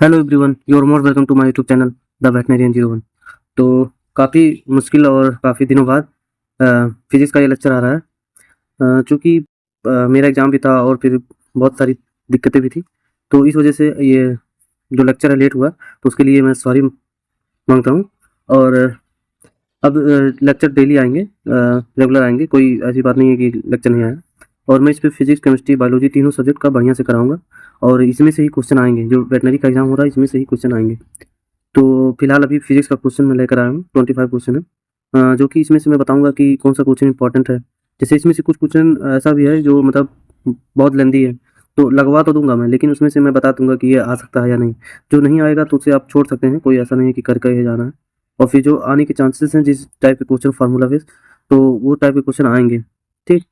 Hello everyone, you are most welcome to my YouTube channel the veterinarian 01। तो काफ़ी मुश्किल और काफ़ी दिनों बाद फिजिक्स का ये लेक्चर आ रहा है, चूँकि मेरा एग्ज़ाम भी था और फिर बहुत सारी दिक्कतें भी थी। तो इस वजह से ये जो लेक्चर है लेट हुआ, तो उसके लिए मैं सॉरी मांगता हूँ। और अब लेक्चर डेली आएंगे, रेगुलर आएंगे, कोई ऐसी बात नहीं है कि लेक्चर नहीं आया। और मैं इस पर फिजिक्स, केमिस्ट्री, बायोलॉजी तीनों सब्जेक्ट का बढ़िया से कराऊंगा और इसमें से ही क्वेश्चन आएंगे। जो वेटनरी का एग्ज़ाम हो रहा है इसमें से ही क्वेश्चन आएंगे। तो फिलहाल अभी फिजिक्स का क्वेश्चन मैं लेकर आया हूँ, 25 क्वेश्चन है, जो कि इसमें से मैं बताऊंगा कि कौन सा क्वेश्चन इंपॉर्टेंट है। जैसे इसमें से कुछ क्वेश्चन ऐसा भी है जो मतलब बहुत लेंदी है, तो लगवा तो दूंगा मैं, लेकिन उसमें से मैं बता दूंगा कि ये आ सकता है या नहीं। जो नहीं आएगा तो उसे आप छोड़ सकते हैं, कोई ऐसा नहीं है कि करके ही जाना है। और फिर जो आने के चांसेस हैं जिस टाइप के क्वेश्चन फार्मूला बेस्ड, तो वो टाइप के क्वेश्चन आएंगे। ठीक,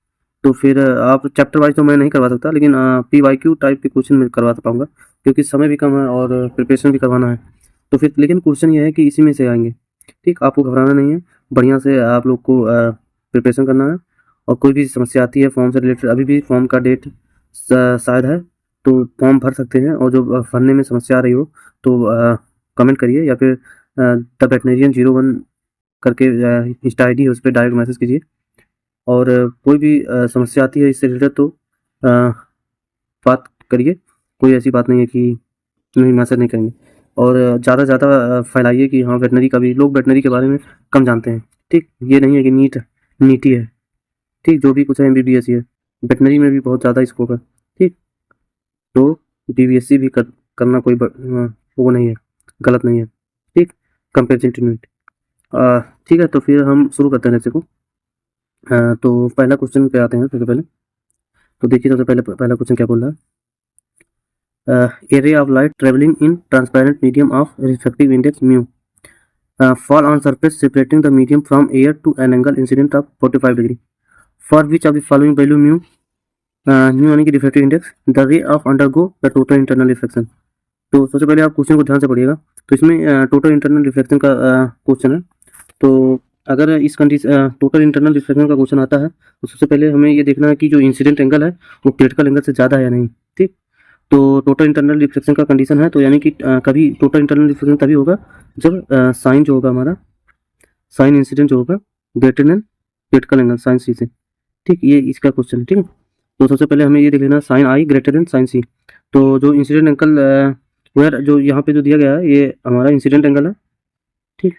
तो फिर आप चैप्टर वाइज तो मैं नहीं करवा सकता, लेकिन PYQ टाइप के क्वेश्चन मैं करवा पाऊंगा, क्योंकि समय भी कम है और प्रिपरेशन भी करवाना है। तो फिर लेकिन क्वेश्चन ये है कि इसी में से आएंगे। ठीक, आपको घबराना नहीं है, बढ़िया से आप लोग को प्रिपरेशन करना है। और कोई भी समस्या आती है फॉर्म से रिलेटेड, अभी भी फॉर्म का डेट शायद है, तो फॉर्म भर सकते हैं। और जो भरने में समस्या आ रही हो तो कमेंट करिए, या फिर द वेटनरियन 01 करके इंस्टा ID है, उस पर डायरेक्ट मैसेज कीजिए। और कोई भी समस्या आती है इससे रिलेटेड तो अ, बात करिए, कोई ऐसी बात नहीं है कि नहीं मैसेज नहीं करेंगे। और ज़्यादा से ज़्यादा फैलाइए कि हाँ वेटनरी का भी, लोग वेटनरी के बारे में कम जानते हैं। ठीक, ये नहीं है कि नीट ही है। ठीक, जो भी कुछ है MBBS ही है, वेटनरी में भी बहुत ज़्यादा स्कोप है। ठीक, तो DVSC भी करना कोई वो नहीं है, गलत नहीं है। ठीक, कंपेरिजन टू नीट। ठीक है, तो फिर हम शुरू करते हैं लेक्चर को। तो पहला क्वेश्चन पे आते हैं सबसे पहले। तो देखिए सबसे पहले पहला क्वेश्चन क्या बोल रहा है। area of light traveling in transparent medium of refractive index mu fall on surface separating the medium from air to an angle incident of 45 degree. For which of the following value mu यानी कि refractive index the ray of undergo the total internal reflection. तो सबसे पहले आप question को ध्यान से पढ़िएगा। तो इसमें टोटल इंटरनल रिफ्लेक्शन का क्वेश्चन है। तो अगर इस कंडीशन टोटल इंटरनल रिफ्लेक्शन का क्वेश्चन आता है, तो सबसे पहले हमें ये देखना है कि जो इंसिडेंट एंगल है वो क्रिटिकल एंगल से ज़्यादा है या नहीं। ठीक, तो टोटल इंटरनल रिफ्लेक्शन का कंडीशन है, तो यानी कि कभी टोटल इंटरनल रिफ्लेक्शन तभी होगा जब साइन जो होगा हमारा, साइन इंसिडेंट जो होगा greater than critical angle sine C से। ठीक, ये इसका क्वेश्चन है। ठीक है, तो सबसे पहले हमें ये देख लेना साइन आई ग्रेटर देन साइन सी। तो जो इंसिडेंट एंगल वेयर जो यहाँ पे जो दिया गया है ये हमारा इंसिडेंट एंगल है। ठीक,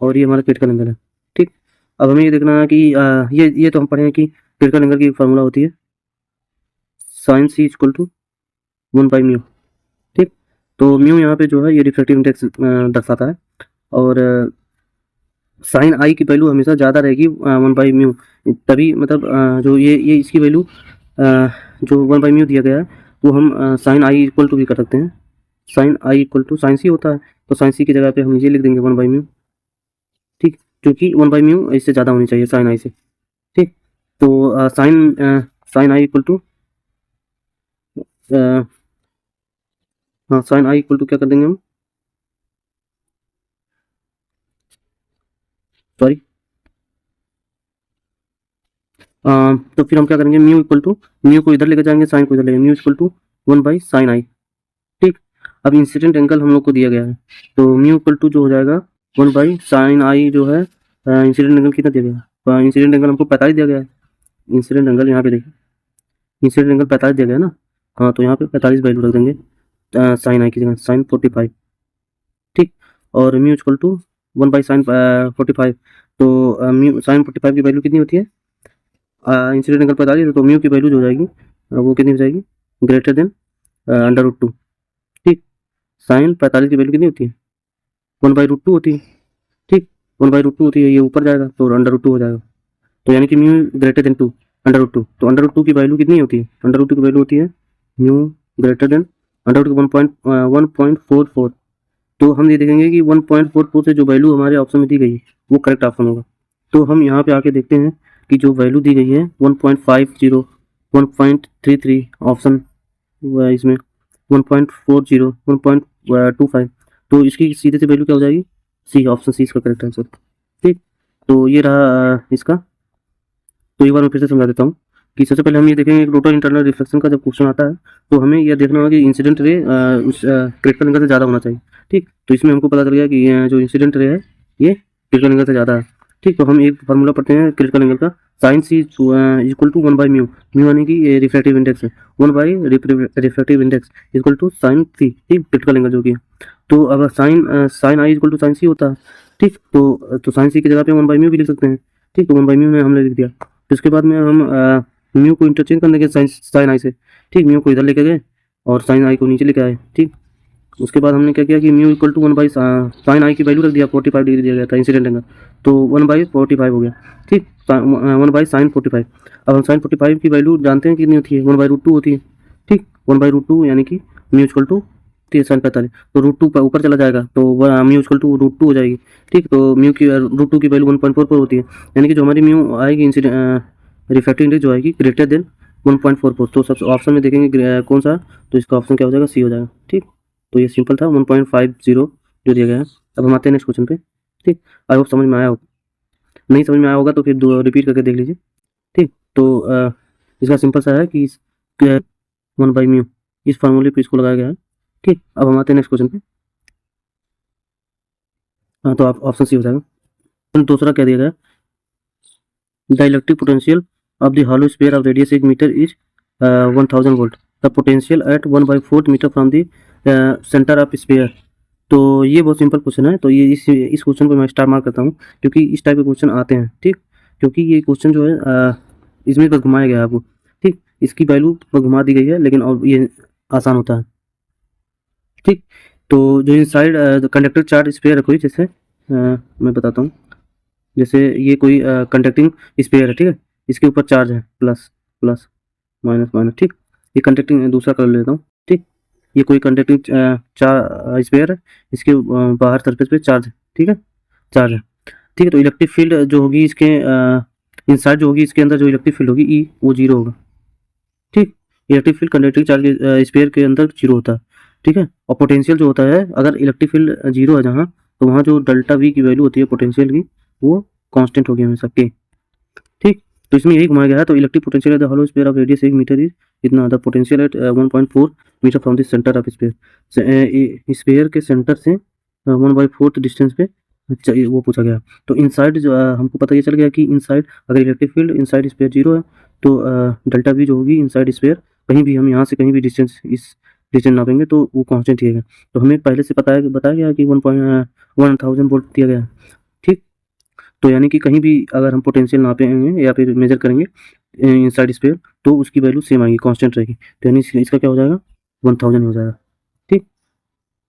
और ये हमारा क्रिटिकल एंगल है। ठीक, अब हमें ये देखना है कि ये तो हम पढ़े हैं कि क्रिटिकल एंगल की फार्मूला होती है साइन सी इक्वल टू 1/μ। ठीक, तो म्यू यहाँ पे जो है ये रिफ्रैक्टिव इंडेक्स दर्शाता है। और साइन आई की वैल्यू हमेशा ज़्यादा रहेगी 1/μ, तभी मतलब जो ये इसकी वैल्यू जो 1/μ दिया गया है वो हम साइन आई इक्वल टू भी कर सकते हैं। Sine i equal to sine C होता है, तो साइन सी की जगह पे हम ये लिख देंगे 1/μ। ठीक, क्योंकि 1/μ इससे ज़्यादा होनी चाहिए साइन आई से। ठीक, तो साइन आई इक्वल टू हाँ साइन आई इक्वल टू क्या कर देंगे हम, सॉरी, तो फिर हम क्या करेंगे म्यू इक्वल टू, म्यू को इधर लेकर जाएंगे, साइन को इधर लेंगे, म्यू इक्वल टू 1/sin आई। ठीक, अब इंसिडेंट एंगल हम लोग को दिया गया है, तो म्यू इक्वल टू जो हो जाएगा 1/sin आई जो है। इंसिडेंट एंगल कितना दिया गया है, इंसिडेंट एंगल हमको 45 दिया गया है। इंसिडेंट एंगल यहाँ पे देखिए, इंसिडेंट एंगल 45 दिया गया है ना। हाँ, तो यहाँ पे 45 वैल्यू रख देंगे साइन आई की जगह, साइन 45। ठीक, और म्यू इक्वल टू 1/sin 45। तो म्यू साइन 45 की वैल्यू कितनी होती है, इंसिडेंट एंगल 45, तो म्यू की वैल्यू जो हो जाएगी वो कितनी हो जाएगी, ग्रेटर देन √2। ठीक, साइन 45 की वैल्यू कितनी होती है, 1/√2 होती है। ठीक, 1/√2 होती है, ये ऊपर जाएगा तो √2 हो जाएगा। तो यानी कि म्यू ग्रेटर देन 2 √2, तो √2 की वैल्यू कितनी होती है, √2 की वैल्यू होती है म्यू ग्रेटर देन √2 1.44। तो हम ये देखेंगे कि 1.44 से जो वैल्यू हमारे ऑप्शन में दी गई है वो करेक्ट ऑप्शन होगा। तो हम यहाँ पे आके देखते हैं कि जो वैल्यू दी गई है 1.50, 1.33 ऑप्शन इसमें 1.40, 1.25, तो इसकी सीधे से वैल्यू क्या हो जाएगी, सी, ऑप्शन सी इसका करेक्ट आंसर। ठीक, तो ये रहा इसका। तो एक बार मैं फिर से समझा देता हूँ। कि सबसे पहले हम ये देखेंगे कि टोटल इंटरनल रिफ्लेक्शन का जब क्वेश्चन आता है तो हमें यह देखना होगा कि इंसिडेंट रे उस क्रिटिकल एंगल से ज़्यादा होना चाहिए। ठीक, तो इसमें हमको पता चल गया कि जो इंसिडेंट रे है ये क्रिटिकल एंगल से ज़्यादा है। ठीक, तो हम एक फार्मूला पढ़ते हैं क्रिटिकल एंगल का, sine C equal to 1 by mu. Mu यानी कि रिफ्रैक्टिव इंडेक्स है, 1 by refractive index equal to sine C. ठीक, क्रिटिकल एंगल जो कि है। तो अब sine i equal to sine C होता है। ठीक, तो साइन सी की जगह पे 1 बाई म्यू भी लिख सकते हैं। ठीक, तो 1 बाई म्यू में हमने लिख दिया। फिर उसके बाद में हम म्यू को इंटरचेंज करने के साइन आई से। ठीक, म्यू को इधर लेके गए और साइन आई को नीचे लेके आए। ठीक, उसके बाद हमने क्या किया कि mu equal to 1 by sine i की वैल्यू रख दिया, 45 डिग्री दिया गया था इंसिडेंट एंगल, तो 1 बाई 45 हो गया। ठीक, 1 बाई साइन 45। अब हम साइन 45 की वैल्यू जानते हैं कितनी होती है, 1 बाई रूट 2 होती है। ठीक, 1 बाई रूट 2 यानी कि म्यू इक्वल टू साइन 45, तो रूट 2 ऊपर चला जाएगा तो म्यू इक्वल टू रूट 2 हो जाएगी। ठीक, तो म्यू की रूट 2 की वैल्यू 1.44 होती है, यानी कि जो हमारी म्यू आएगी रिफ्रैक्टिव इंडेक्स जो आएगी ग्रेटर देन 1.44। तो सबसे ऑप्शन में देखेंगे कौन सा, तो इसका ऑप्शन क्या हो जाएगा, सी हो जाएगा। ठीक, तो ये सिंपल था, 1.50 जो दिया गया है। अब हम आते हैं नेक्स्ट क्वेश्चन पे। ठीक, आई होप समझ में आया होगा, नहीं समझ में आया होगा तो फिर रिपीट करके देख लीजिए। ठीक, तो इसका सिंपल सा है कि 1 बाई म्यू, इस फार्मूले पे इसको लगाया गया है। ठीक, अब हम आते हैं नेक्स्ट क्वेश्चन पे। हाँ, तो आप ऑप्शन सी हो जाएगा। दूसरा क्या दिया गया, the electric potential of the hollow sphere of radius 1 metre is 1000 volt, the potential at 1/4 metre from the centre of sphere. तो ये बहुत सिंपल क्वेश्चन है, तो ये इस क्वेश्चन को मैं स्टार मार्क करता हूँ क्योंकि इस टाइप के क्वेश्चन आते हैं। ठीक, क्योंकि ये क्वेश्चन जो है इसमें बस घुमाया गया है आपको। ठीक, इसकी वैल्यू बस घुमा दी गई है लेकिन और ये आसान होता है। ठीक, तो जो इनसाइड कंडक्टर चार्ज स्फीयर है कोई, जैसे मैं बताता हूँ, जैसे ये कोई कंडक्टिंग स्फीयर है। ठीक है, इसके ऊपर चार्ज है प्लस प्लस माइनस माइनस। ठीक, ये कंडक्टिंग दूसरा कर लेता हूँ। ठीक, ये कोई कंडक्टिंग स्फीयर है, इसके बाहर सरफेस पे चार्ज है। ठीक है, चार्ज है। ठीक है, तो इलेक्ट्रिक फील्ड जो होगी इसके इनसाइड जो होगी इसके अंदर जो इलेक्ट्रिक फील्ड होगी ई, वो जीरो होगा। ठीक, electric field conducting charge sphere के अंदर जीरो होता है। ठीक है, और पोटेंशियल जो होता है, अगर इलेक्ट्रिक फील्ड जीरो है जहाँ, तो वहाँ जो डेल्टा वी की वैल्यू होती है पोटेंशियल की, वो कांस्टेंट होगी हमेशा के। ठीक, तो इसमें यही घुमाया गया है। तो electric potential at the hollow sphere of radius 1 metre is इतना, the potential at 1.4 metre from the centre of sphere. Sphere के सेंटर से 1/4 डिस्टेंस पे वो पूछा गया। तो इनसाइड जो हमको पता ये चल गया कि इनसाइड अगर electric field inside sphere zero है तो डेल्टा वी जो होगी इनसाइड स्फीयर, कहीं भी हम यहाँ से कहीं भी डिस्टेंस इस डिस्टेंस नापेंगे तो वो कांस्टेंट ही है। तो हमें पहले से बताया गया कि 1000 वोल्ट दिया गया है। ठीक, तो यानी कि कहीं भी अगर हम पोटेंशियल नापेंगे या फिर मेजर करेंगे इनसाइड स्फीयर तो उसकी वैल्यू सेम आएगी, कांस्टेंट रहेगी। तो यानी इसका क्या हो जाएगा, 1000 हो जाएगा। ठीक,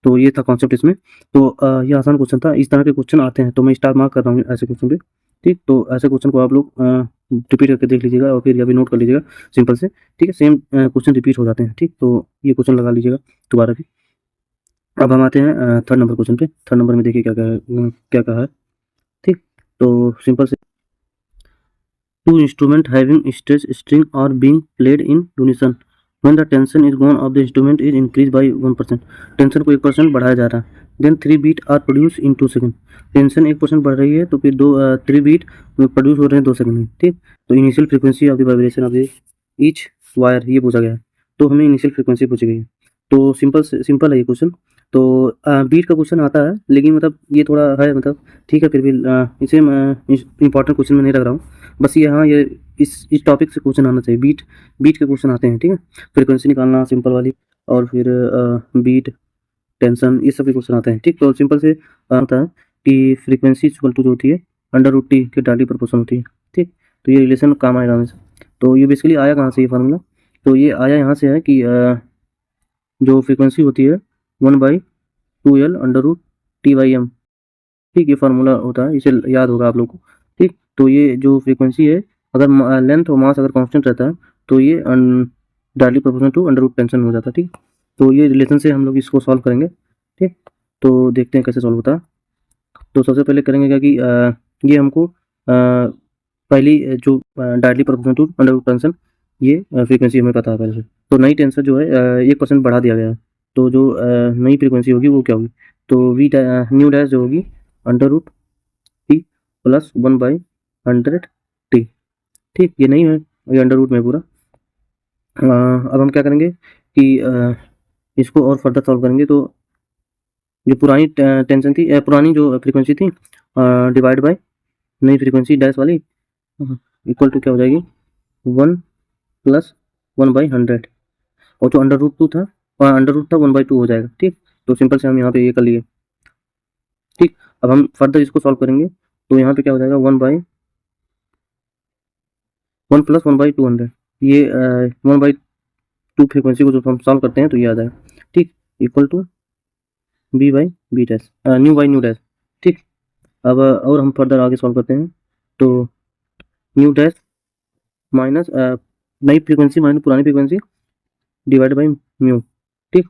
तो ये था कॉन्सेप्ट इसमें। तो ये आसान क्वेश्चन था, इस तरह के क्वेश्चन आते हैं तो मैं स्टार मार्क कर रहा हूँ ऐसे क्वेश्चन पे। ठीक, तो ऐसे क्वेश्चन को आप लोग रिपीट करके देख लीजिएगा और फिर या भी नोट कर लीजिएगा सिंपल से। ठीक है, सेम क्वेश्चन रिपीट हो जाते हैं। ठीक, तो ये क्वेश्चन लगा लीजिएगा दोबारा भी। अब हम आते हैं थर्ड नंबर क्वेश्चन पे। थर्ड नंबर में देखिए क्या क्या कहा है। ठीक, तो सिंपल से, two instrument having stretched string are being played in unison when the tension is gone of the instrument is increased by 1%। Tension को 1% बढ़ाया जा रहा है। Then 3 beat are produce in 2 second. Tension 1% बढ़ रही है तो फिर 3 बीट प्रोड्यूस हो रहे हैं 2 सेकंड में। ठीक, तो initial frequency of the vibration of the each wire ये पूछा गया है। तो हमें इनिशियल फ्रीक्वेंसी पूछी गई है। तो सिंपल है ये क्वेश्चन। तो बीट का क्वेश्चन आता है लेकिन मतलब ये थोड़ा है, मतलब ठीक है, फिर भी इसे इंपॉर्टेंट क्वेश्चन में नहीं रख रहा हूँ। बस ये, हाँ, ये इस टॉपिक से क्वेश्चन आना चाहिए। बीट के क्वेश्चन आते हैं। ठीक है, फ्रीक्वेंसी निकालना सिंपल वाली, और फिर बीट, टेंशन, ये सब क्वेश्चन आते हैं। ठीक, तो सिंपल से होता है कि फ्रीक्वेंसी इक्वल टू जो होती है √T के डायरेक्टली प्रोपोर्शनल होती है। ठीक, तो ये रिलेशन काम आएगा हमेशा। तो ये बेसिकली आया कहाँ से ये फार्मूला, तो ये आया यहाँ से है कि जो फ्रीक्वेंसी होती है 1/2L√T/m। ठीक, ये फार्मूला होता है, इसे याद होगा आप लोग को। ठीक, तो ये जो फ्रीक्वेंसी है, अगर लेंथ और मास अगर कांस्टेंट रहता है तो ये directly proportional to √T tension हो जाता है। ठीक, तो ये रिलेशन से हम लोग इसको सॉल्व करेंगे। ठीक, तो देखते हैं कैसे सॉल्व होता है। तो सबसे पहले करेंगे क्या कि ये हमको पहली जो directly proportional to √T tension, ये फ्रीक्वेंसी हमें पता है पहले से। तो नई टेंशन जो है 1% बढ़ा दिया गया है। तो जो नई फ्रीक्वेंसी होगी वो क्या होगी, तो वी न्यू डैश जो होगी √T + 1/100T। ठीक, ये नहीं है, ये अंडर रूट में पूरा। अब हम क्या करेंगे कि इसको और फर्दर सॉल्व करेंगे। तो जो पुरानी टेंशन थी, पुरानी जो फ्रीक्वेंसी थी डिवाइड बाय नई फ्रीक्वेंसी डैश वाली इक्वल टू क्या हो जाएगी 1 प्लस 1/100, और जो अंडर रूट 2 था अंडर रूट था 1/2 हो जाएगा। ठीक, तो सिंपल से हम यहाँ पे ये कर लिए। ठीक, अब हम फर्दर इसको सॉल्व करेंगे तो यहाँ पे क्या हो जाएगा 1 प्लस 1/200, ये 1/2 फ्रीक्वेंसी को जो हम सॉल्व करते हैं तो ये आ जाएगा। ठीक, equal to B by B dash, new by new dash. ठीक, अब और हम फर्दर आगे सॉल्व करते हैं तो न्यू डैश माइनस नई फ्रीक्वेंसी माइनस पुरानी फ्रीक्वेंसी डिवाइड बाई म्यू। ठीक,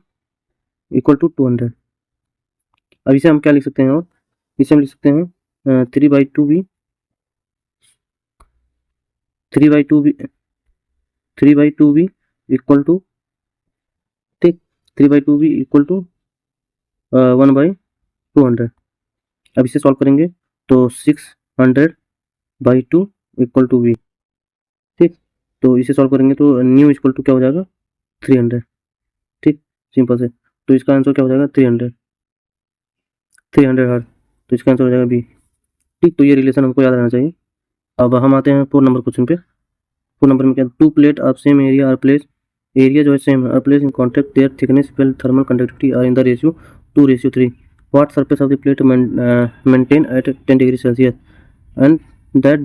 इक्वल टू 200। अब इसे हम क्या लिख सकते हैं, और इसे हम लिख सकते हैं 3/2b 3/2b इक्वल टू, ठीक, 3/2b इक्वल टू 1/200। अब इसे सॉल्व करेंगे तो 600/2 इक्वल टू b। ठीक, तो इसे सॉल्व करेंगे तो न्यू इक्वल टू क्या हो जाएगा 300। ठीक, सिंपल से, तो इसका आंसर क्या हो जाएगा 300 हर्ट्ज, तो इसका आंसर हो जाएगा बी। ठीक, तो ये रिलेशन हमको याद रहना चाहिए। अब हम आते हैं 4 नंबर क्वेश्चन पे। 4 नंबर में क्या, 2 plate of same area are place, area जो है same are place in contact, their thickness well thermal conductivity are in the ratio 2:3। What surface of the plate maintain at 10 degree Celsius and that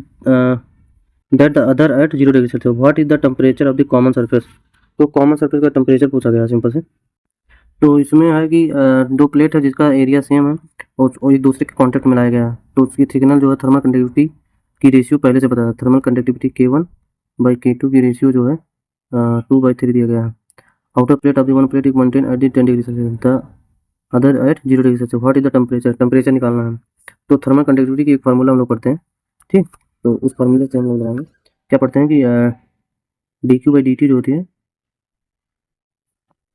the other at 0 degree Celsius. What is the temperature of the common surface. तो common surface का temperature पूछा गया simple से। तो इसमें है कि दो प्लेट है जिसका एरिया सेम है और एक दूसरे के कॉन्टैक्ट में लाया गया है, तो उसकी थिकनेस जो है थर्मल कंडक्टिविटी की रेशियो पहले से पता है, थर्मल कंडक्टिविटी K1/K2 की रेशियो जो है 2/3 दिया गया है। Outer plate of the one plate is maintain at the 10 degree Celsius, the other at 0 degree Celsius. What is the temperature, temperature निकालना है। तो थर्मल कंडक्टिविटी की एक फार्मूला हम लोग पढ़ते हैं। ठीक, तो उस फार्मूले से हम लोग बनाएंगे, क्या पढ़ते हैं कि dQ/dt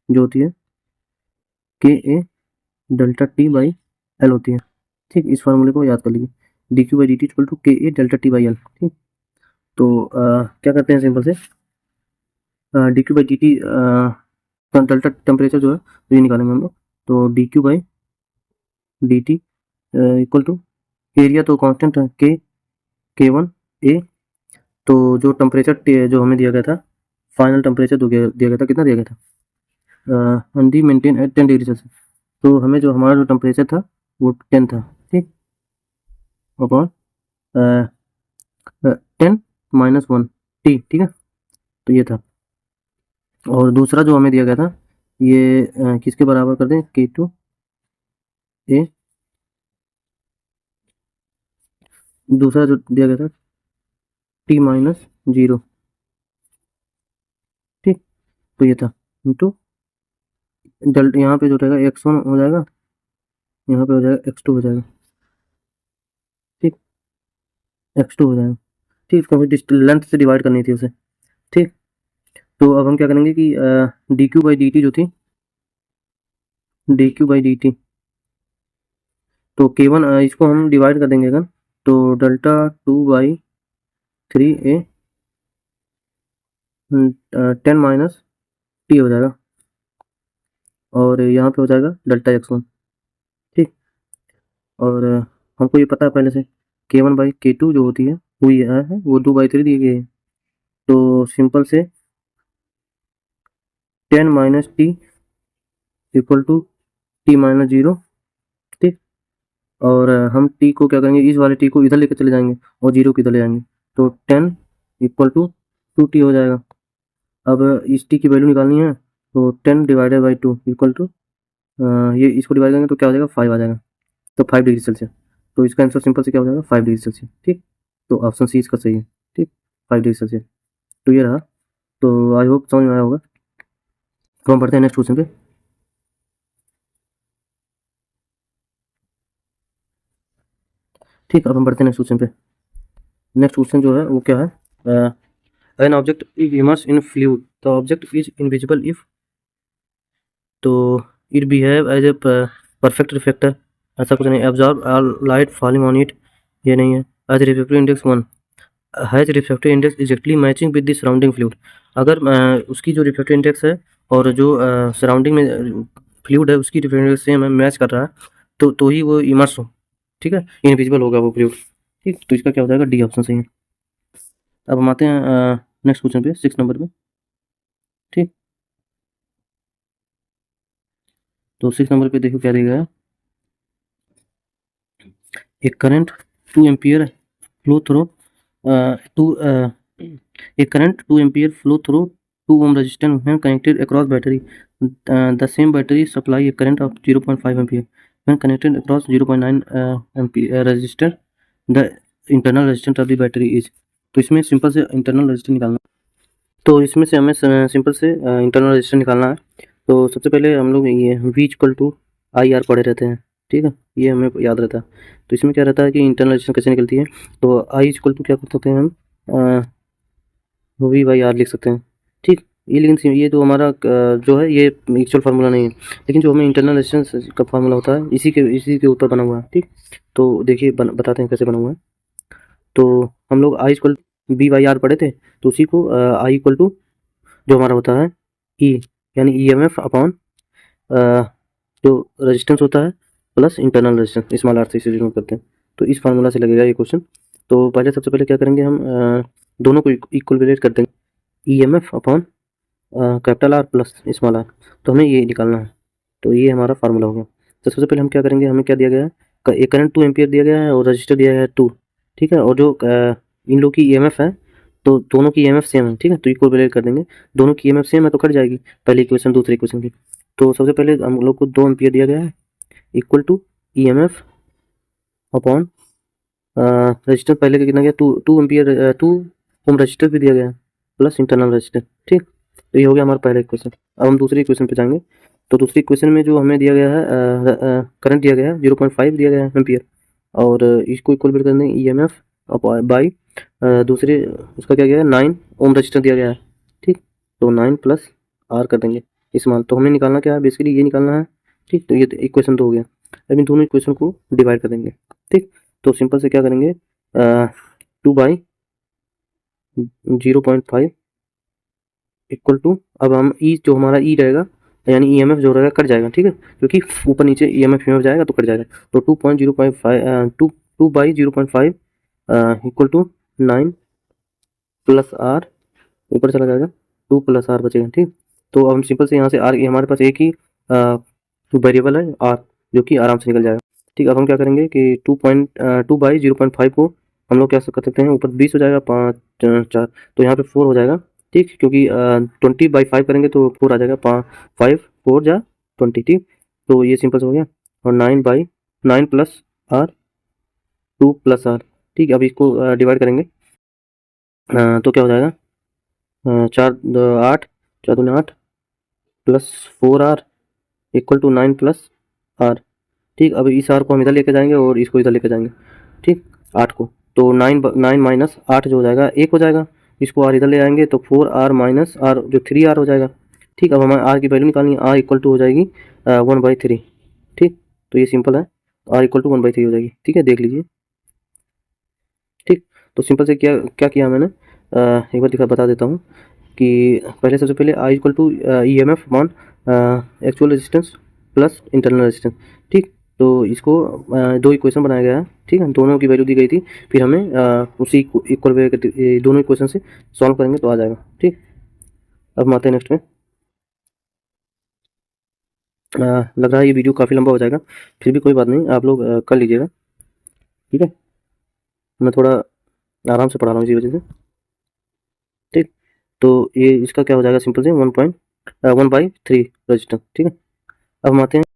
जो होती है KA डेल्टा T/L होती है। ठीक, इस फार्मूले को याद कर लीजिए, dQ/dt equal to KA delta T/L। ठीक, तो क्या करते हैं सिंपल से dQ/dt डेल्टा टेम्परेचर जो है तो ये निकालेंगे हम लोग। तो dQ/dt इक्वल टू एरिया तो कांस्टेंट है K1 A, तो जो टेम्परेचर जो हमें दिया गया था, फाइनल टेम्परेचर दिया गया था, कितना दिया गया था D maintain at 10 degree Celsius, तो हमें जो हमारा जो टेम्परेचर था वो 10 था। ठीक, अपॉन 10 - 1 T। ठीक है, तो ये था। और दूसरा जो हमें दिया गया था ये किसके बराबर कर दें, K2 A, दूसरा जो दिया गया था T-0। ठीक, तो ये था इंटू यहाँ पे जो रहेगा x1 हो जाएगा, यहाँ पे हो जाएगा x2 हो जाएगा। ठीक, x2 हो जाएगा। ठीक, क्योंकि लेंथ से डिवाइड करनी थी उसे। ठीक, तो अब हम क्या करेंगे कि dQ/dt जो थी dQ/dt, तो K1 इसको हम डिवाइड कर देंगे अगर, तो डेल्टा 2/3A 10 - T हो जाएगा, और यहाँ पे हो जाएगा डेल्टा x1। ठीक, और हमको ये पता है पहले से K1/K2 जो होती है वो ये है, वो 2/3 दी गई है, तो सिंपल से 10 - T इक्वल टू T-0। ठीक, और हम T को क्या करेंगे, इस वाले T को इधर लेकर चले जाएंगे और 0 को इधर ले जाएंगे, तो 10 इक्वल टू 2T हो जाएगा। अब इस T की वैल्यू निकालनी है, तो 10 डिवाइडेड बाई 2 इक्वल टू, ये इसको डिवाइड करेंगे तो क्या हो जाएगा 5 आ जाएगा, तो 5 डिग्री सेल्सियस। तो इसका आंसर सिंपल से क्या हो जाएगा 5 डिग्री सेल्सियस। ठीक, तो ऑप्शन सी इसका सही है। ठीक, 5 डिग्री सेल्सियस, तो ये रहा। तो आई होप समझ में आया होगा। तो हम बढ़ते हैं नेक्स्ट क्वेश्चन पे। ठीक, अब हम बढ़ते हैं नेक्स्ट क्वेश्चन पे। नेक्स्ट क्वेश्चन जो है वो क्या है, an object is immerse in fluid, the object is invisible if, तो it behave as a perfect reflector, ऐसा कुछ नहीं, absorb all light falling on it, ये नहीं है, as refractive index 1, has refractive index exactly matching with the surrounding fluid. अगर उसकी जो रिफ्रैक्टिव इंडेक्स है और जो सराउंडिंग में फ्लूइड है उसकी रिफ्रैक्टिव इंडेक्स सेम है, मैच कर रहा है, तो ही वो इमर्स हो, ठीक है, इनविजिबल होगा वो फ्लूइड। ठीक, तो इसका क्या हो जाएगा, डी ऑप्शन सही है। अब हम आते हैं नेक्स्ट क्वेश्चन पे, 6 नंबर पे। ठीक, तो 6 नंबर पे देखो क्या दिया गया है। एक current 2 ampere flow through to a current 2 ampere flow through 2 ohm resistance when connected across battery. The same battery supply a current of 0.5 ampere when connected across 0.9 ampere resistor. The internal resistance of the battery is। तो इसमें simple से internal resistance निकालना। तो इसमें से हमें simple से internal resistance निकालना है। तो सबसे पहले हम लोग ये V equal to I R पढ़े रहते हैं, ठीक है, ये हमें याद रहता है। तो इसमें क्या रहता है कि इंटरनल रेजिस्टेंस कैसे निकलती है, तो आई इक्वल टू क्या कर सकते हैं हम, वी बाई आर लिख सकते हैं। ठीक, ये लेकिन ये तो हमारा जो है ये एक्चुअल फार्मूला नहीं है, लेकिन जो हमें इंटरनल रेजिस्टेंस का फार्मूला होता है इसी के ऊपर बना हुआ है। ठीक, तो देखिए बताते हैं कैसे बना हुआ है। तो हम लोग I equal B by are पढ़े थे, तो उसी को आई इक्वल टू जो हमारा होता है ई यानी ई एम एफ अपॉन जो रेजिस्टेंस होता है plus internal resistance small R से इसे डिनोट करते हैं। तो इस फार्मूला से लगेगा ये क्वेश्चन। तो पहले सबसे पहले क्या करेंगे हम, दोनों को इक्वल कर देंगे, E M F upon capital R plus small R. तो हमें ये निकालना है, तो ये हमारा फार्मूला हो गया। तो सबसे पहले हम क्या करेंगे, हमें क्या दिया गया है, एक करंट 2 एम्पियर दिया गया है और रजिस्टर दिया गया है 2, ठीक है, और जो इन लोग की ईएमएफ है, तो दोनों की ईएमएफ सेम है, ठीक है, तो इक्वल कर देंगे। दोनों की ईएमएफ सेम है तो कट जाएगी पहली इक्वेशन दूसरी इक्वेशन की। तो सबसे पहले हम लोग को 2 एम्पियर दिया गया है equal to EMF upon resistor पहले का कितना गया, 2 एम्पियर 2 ओम रजिस्टर भी दिया गया है प्लस इंटरनल रजिस्टर। ठीक, तो ये हो गया हमारा पहला इक्वेशन। अब हम दूसरी इक्वेशन पे जाएंगे। तो दूसरी इक्वेशन में जो हमें दिया गया है, करंट दिया गया है 0.5 दिया गया है एम्पियर, और इसको इक्वल कर देंगे ई एम एफ बाई दूसरे उसका क्या गया है 9 ओम रजिस्टर दिया गया है। ठीक, तो 9 प्लस आर कर देंगे इस्तेमाल। तो हमें निकालना क्या है, बेसिकली ये निकालना है। ठीक, तो ये इक्वेशन तो हो गया। अब इन दोनों इक्वेशन को डिवाइड कर देंगे। ठीक, तो सिंपल से क्या करेंगे, 2 बाई 0.5 इक्वल टू, अब हम ई जो हमारा ई रहेगा यानी ई एम एफ जो रहेगा कट जाएगा, ठीक है, क्योंकि ऊपर नीचे ई एम एफ जाएगा तो कट जाएगा। तो 2.0.5 2 by 0.5 equal to 9 plus R, ऊपर चला जाएगा 2 प्लस आर बचेगा। ठीक, तो अब हम सिंपल से यहाँ से आर, हमारे पास एक ही वेरिएबल है आर, जो कि आराम से निकल जाएगा। ठीक, अब हम क्या करेंगे कि 2 बाई 0.5 को हम लोग क्या कर सकते हैं, ऊपर 20 हो जाएगा, 5 4, तो यहाँ पे 4 हो जाएगा। ठीक, क्योंकि 20/5 करेंगे तो 4 आ जाएगा, 5 4 जा 20। ठीक, तो ये सिंपल से हो गया। और 9 प्लस आर 2 प्लस आर। ठीक, अब इसको डिवाइड करेंगे, तो क्या हो जाएगा, 8 4 दूनी 8 plus 4 R equal to 9 plus R. ठीक, अब इस आर को हम इधर लेके जाएंगे और इसको इधर लेके जाएंगे। ठीक, 8 को, तो 9 माइनस 8 जो हो जाएगा 1 हो जाएगा, इसको आर इधर ले आएंगे तो 4 आर माइनस आर जो 3 आर हो जाएगा। ठीक, अब हमें आर की वैल्यू निकालनी है, आर इक्वल टू हो जाएगी 1/3। ठीक, तो ये सिंपल है, आर इक्वल टू 1/3 हो जाएगी। ठीक है, देख लीजिए। ठीक, तो सिंपल से क्या क्या किया मैंने, एक बार बता देता हूँ कि पहले सबसे पहले I equal to E M F upon actual resistance plus internal resistance. ठीक, तो इसको दो इक्वेशन बनाया गया है। ठीक है, दोनों की वैल्यू दी गई थी, फिर हमें उसी इक्वल वे दोनों इक्वेशन से सॉल्व करेंगे तो आ जाएगा। ठीक, अब हम आते हैं नेक्स्ट में। लग रहा है ये वीडियो काफ़ी लंबा हो जाएगा, फिर भी कोई बात नहीं, आप लोग कर लीजिएगा। ठीक है, मैं थोड़ा आराम से पढ़ा रहा हूँ इसी वजह से। ठीक, तो ये इसका क्या हो जाएगा, सिंपल से 1/3 रजिस्टेंस। ठीक है, अब हम आते हैं